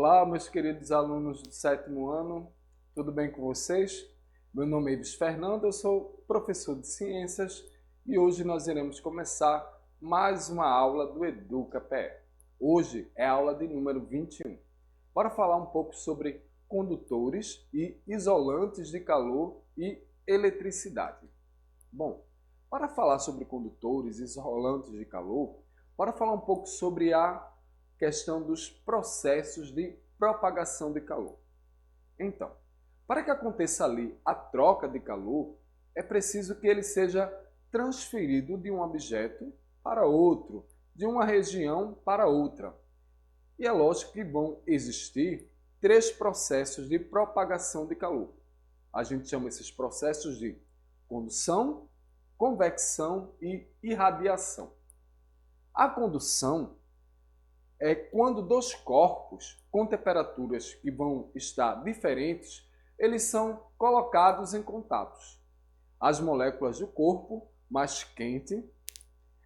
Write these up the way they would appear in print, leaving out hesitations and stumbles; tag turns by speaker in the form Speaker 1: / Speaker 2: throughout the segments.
Speaker 1: Olá, meus queridos alunos do 7º ano, tudo bem com vocês? Meu nome é Ives Fernando, eu sou professor de Ciências e hoje nós iremos começar mais uma aula do EducaPE. Hoje é a aula de número 21. Bora falar um pouco sobre condutores e isolantes de calor e eletricidade. Bom, para falar sobre condutores e isolantes de calor, bora falar um pouco sobre a questão dos processos de propagação de calor. Então, para que aconteça ali a troca de calor, é preciso que ele seja transferido de um objeto para outro, de uma região para outra. E é lógico que vão existir três processos de propagação de calor. A gente chama esses processos de condução, convecção e irradiação. A condução é quando dois corpos com temperaturas que vão estar diferentes, eles são colocados em contatos. As moléculas do corpo mais quente,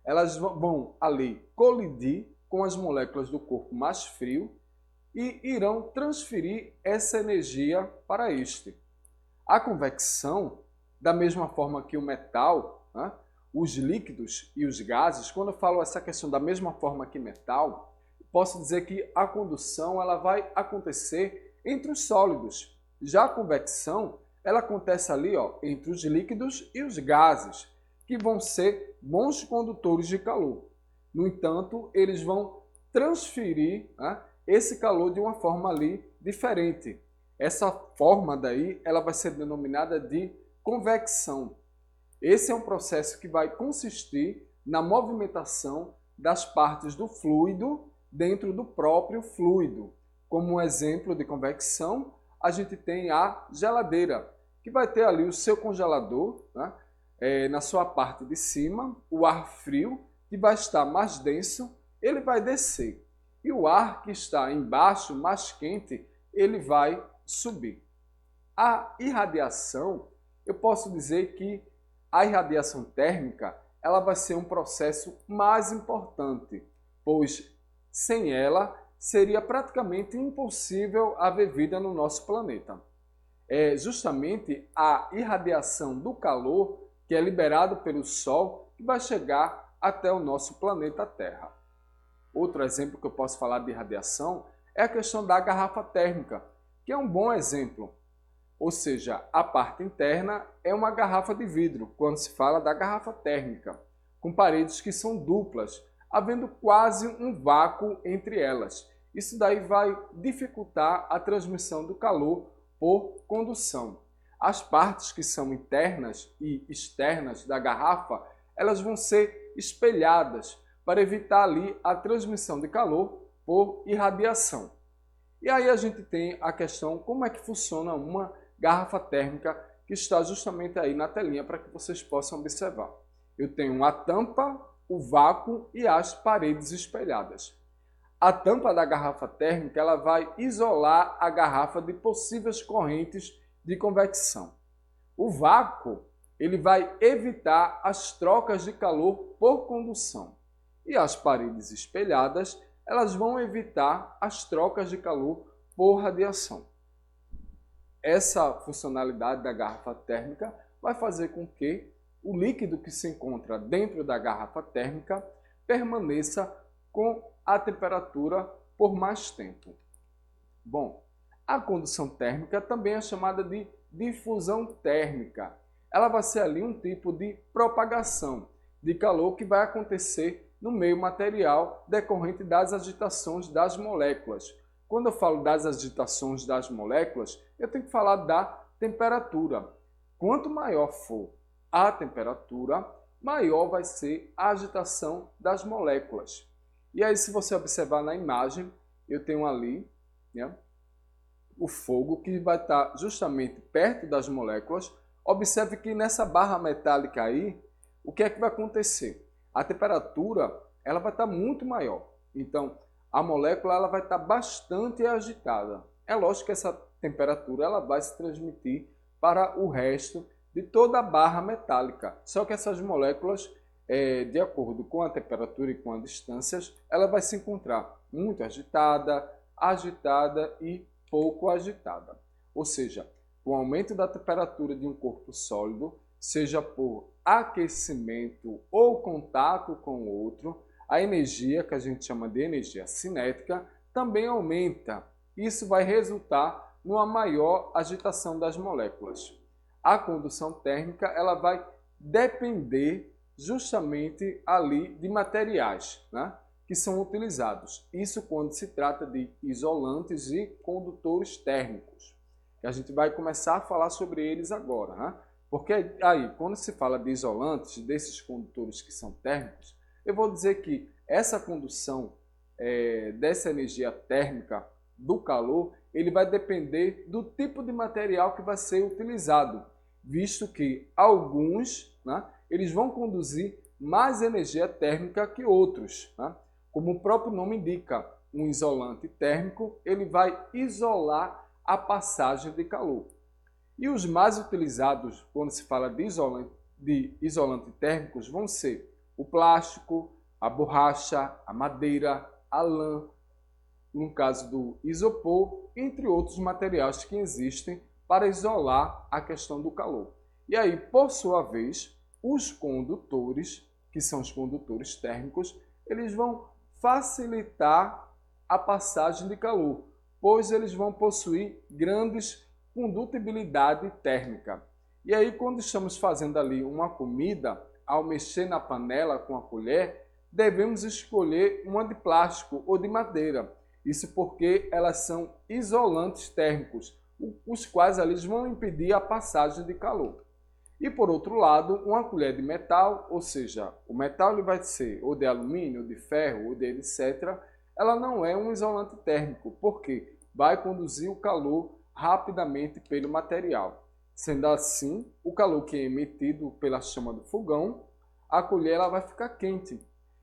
Speaker 1: elas vão ali colidir com as moléculas do corpo mais frio e irão transferir essa energia para este. A convecção, da mesma forma que o metal, né, os líquidos e os gases, quando eu falo essa questão da mesma forma que metal, posso dizer que a condução ela vai acontecer entre os sólidos. Já a convecção, ela acontece ali entre os líquidos e os gases, que vão ser bons condutores de calor. No entanto, eles vão transferir esse calor de uma forma ali diferente. Essa forma daí ela vai ser denominada de convecção. Esse é um processo que vai consistir na movimentação das partes do fluido dentro do próprio fluido. Como um exemplo de convecção, a gente tem a geladeira, que vai ter ali o seu congelador, na sua parte de cima, o ar frio, que vai estar mais denso, ele vai descer. E o ar que está embaixo, mais quente, ele vai subir. A irradiação, eu posso dizer que a irradiação térmica, ela vai ser um processo mais importante, pois sem ela, seria praticamente impossível haver vida no nosso planeta. É justamente a irradiação do calor que é liberado pelo Sol que vai chegar até o nosso planeta Terra. Outro exemplo que eu posso falar de irradiação é a questão da garrafa térmica, que é um bom exemplo. Ou seja, a parte interna é uma garrafa de vidro, quando se fala da garrafa térmica, com paredes que são duplas, havendo quase um vácuo entre elas. Isso daí vai dificultar a transmissão do calor por condução. As partes que são internas e externas da garrafa, elas vão ser espelhadas para evitar ali a transmissão de calor por irradiação. E aí a gente tem a questão como é que funciona uma garrafa térmica que está justamente aí na telinha para que vocês possam observar. Eu tenho a tampa, o vácuo e as paredes espelhadas. A tampa da garrafa térmica ela vai isolar a garrafa de possíveis correntes de convecção. O vácuo ele vai evitar as trocas de calor por condução. E as paredes espelhadas elas vão evitar as trocas de calor por radiação. Essa funcionalidade da garrafa térmica vai fazer com que o líquido que se encontra dentro da garrafa térmica permaneça com a temperatura por mais tempo. Bom, a condução térmica também é chamada de difusão térmica. Ela vai ser ali um tipo de propagação de calor que vai acontecer no meio material decorrente das agitações das moléculas. Quando eu falo das agitações das moléculas, eu tenho que falar da temperatura. Quanto maior for a temperatura, maior vai ser a agitação das moléculas. E aí, se você observar na imagem, eu tenho ali o fogo que vai estar justamente perto das moléculas. Observe que nessa barra metálica aí, o que é que vai acontecer? A temperatura ela vai estar muito maior. Então, a molécula ela vai estar bastante agitada. É lógico que essa temperatura ela vai se transmitir para o resto de toda a barra metálica. Só que essas moléculas, de acordo com a temperatura e com as distâncias, ela vai se encontrar muito agitada, agitada e pouco agitada. Ou seja, o aumento da temperatura de um corpo sólido, seja por aquecimento ou contato com o outro, a energia, que a gente chama de energia cinética, também aumenta. Isso vai resultar numa maior agitação das moléculas. A condução térmica ela vai depender justamente ali de materiais, né, que são utilizados. Isso quando se trata de isolantes e condutores térmicos. A gente vai começar a falar sobre eles agora, né? Porque aí, quando se fala de isolantes, desses condutores que são térmicos, eu vou dizer que essa condução dessa energia térmica do calor, ele vai depender do tipo de material que vai ser utilizado, visto que alguns, né, eles vão conduzir mais energia térmica que outros, né? Como o próprio nome indica, um isolante térmico, ele vai isolar a passagem de calor. E os mais utilizados quando se fala de isolante térmicos vão ser o plástico, a borracha, a madeira, a lã, no caso do isopor, entre outros materiais que existem para isolar a questão do calor. E aí, por sua vez, os condutores, que são os condutores térmicos, eles vão facilitar a passagem de calor, pois eles vão possuir grandes condutibilidade térmica. E aí, quando estamos fazendo ali uma comida, ao mexer na panela com a colher, devemos escolher uma de plástico ou de madeira. Isso porque elas são isolantes térmicos, os quais ali vão impedir a passagem de calor. E por outro lado, uma colher de metal, ou seja, o metal ele vai ser ou de alumínio, ou de ferro, ou de etc., ela não é um isolante térmico, porque vai conduzir o calor rapidamente pelo material. Sendo assim, o calor que é emitido pela chama do fogão, a colher ela vai ficar quente.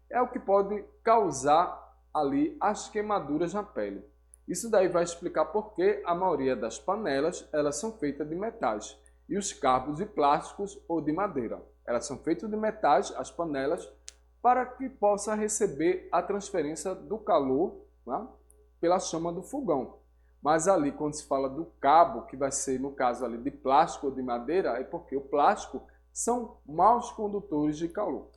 Speaker 1: É o que pode causar ali as queimaduras na pele. Isso daí vai explicar por que a maioria das panelas elas são feitas de metais e os cabos de plásticos ou de madeira. Elas são feitas de metais, as panelas, para que possa receber a transferência do calor, né, pela chama do fogão. Mas ali, quando se fala do cabo, que vai ser, no caso ali, de plástico ou de madeira, é porque o plástico são maus condutores de calor.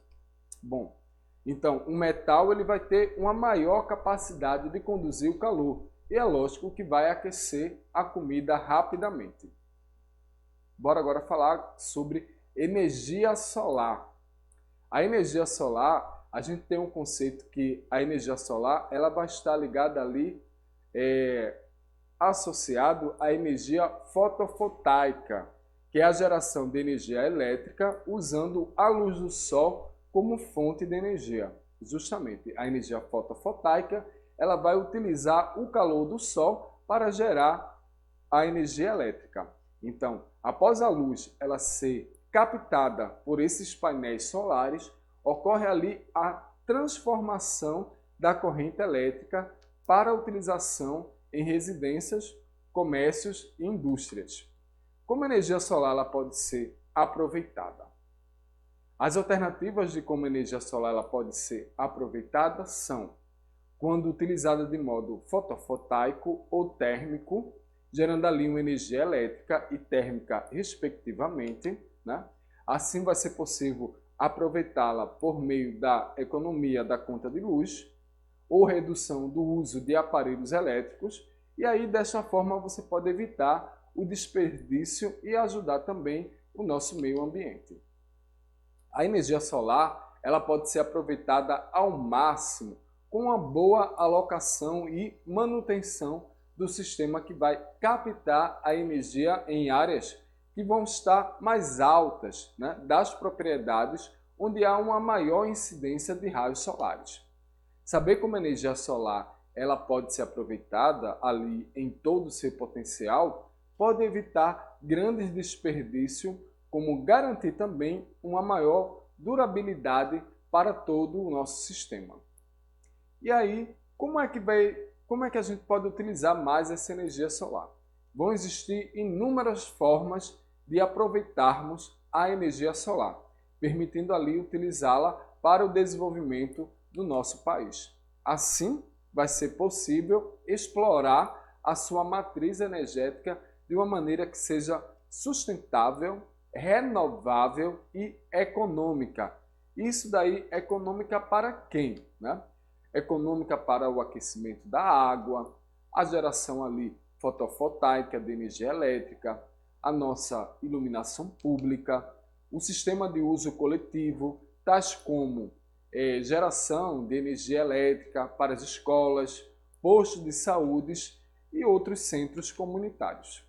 Speaker 1: Bom, então, o metal ele vai ter uma maior capacidade de conduzir o calor. E é lógico que vai aquecer a comida rapidamente. Bora agora falar sobre energia solar. A energia solar, a gente tem um conceito que a energia solar ela vai estar ligada ali, associado à energia fotovoltaica, que é a geração de energia elétrica usando a luz do sol como fonte de energia. Justamente, a energia fotovoltaica ela vai utilizar o calor do sol para gerar a energia elétrica. Então, após a luz ela ser captada por esses painéis solares, ocorre ali a transformação da corrente elétrica para a utilização em residências, comércios e indústrias. Como a energia solar ela pode ser aproveitada? As alternativas de como a energia solar ela pode ser aproveitada são quando utilizada de modo fotovoltaico ou térmico, gerando ali uma energia elétrica e térmica respectivamente, né? Assim vai ser possível aproveitá-la por meio da economia da conta de luz ou redução do uso de aparelhos elétricos, e aí dessa forma você pode evitar o desperdício e ajudar também o nosso meio ambiente. A energia solar ela pode ser aproveitada ao máximo com uma boa alocação e manutenção do sistema que vai captar a energia em áreas que vão estar mais altas, né, das propriedades onde há uma maior incidência de raios solares. Saber como a energia solar ela pode ser aproveitada ali em todo o seu potencial pode evitar grandes desperdícios, como garantir também uma maior durabilidade para todo o nosso sistema. E aí, como é que a gente pode utilizar mais essa energia solar? Vão existir inúmeras formas de aproveitarmos a energia solar, permitindo ali utilizá-la para o desenvolvimento do nosso país. Assim, vai ser possível explorar a sua matriz energética de uma maneira que seja sustentável, renovável e econômica. Isso daí, econômica para quem, né? Econômica para o aquecimento da água, a geração ali fotovoltaica de energia elétrica, a nossa iluminação pública, o sistema de uso coletivo, tais como geração de energia elétrica para as escolas, postos de saúde e outros centros comunitários.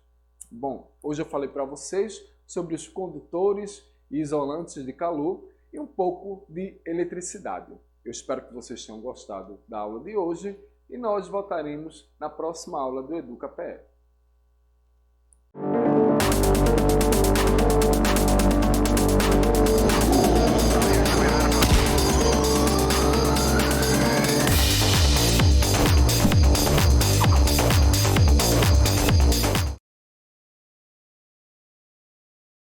Speaker 1: Bom, hoje eu falei para vocês sobre os condutores e isolantes de calor e um pouco de eletricidade. Eu espero que vocês tenham gostado da aula de hoje e nós voltaremos na próxima aula do EducaPE.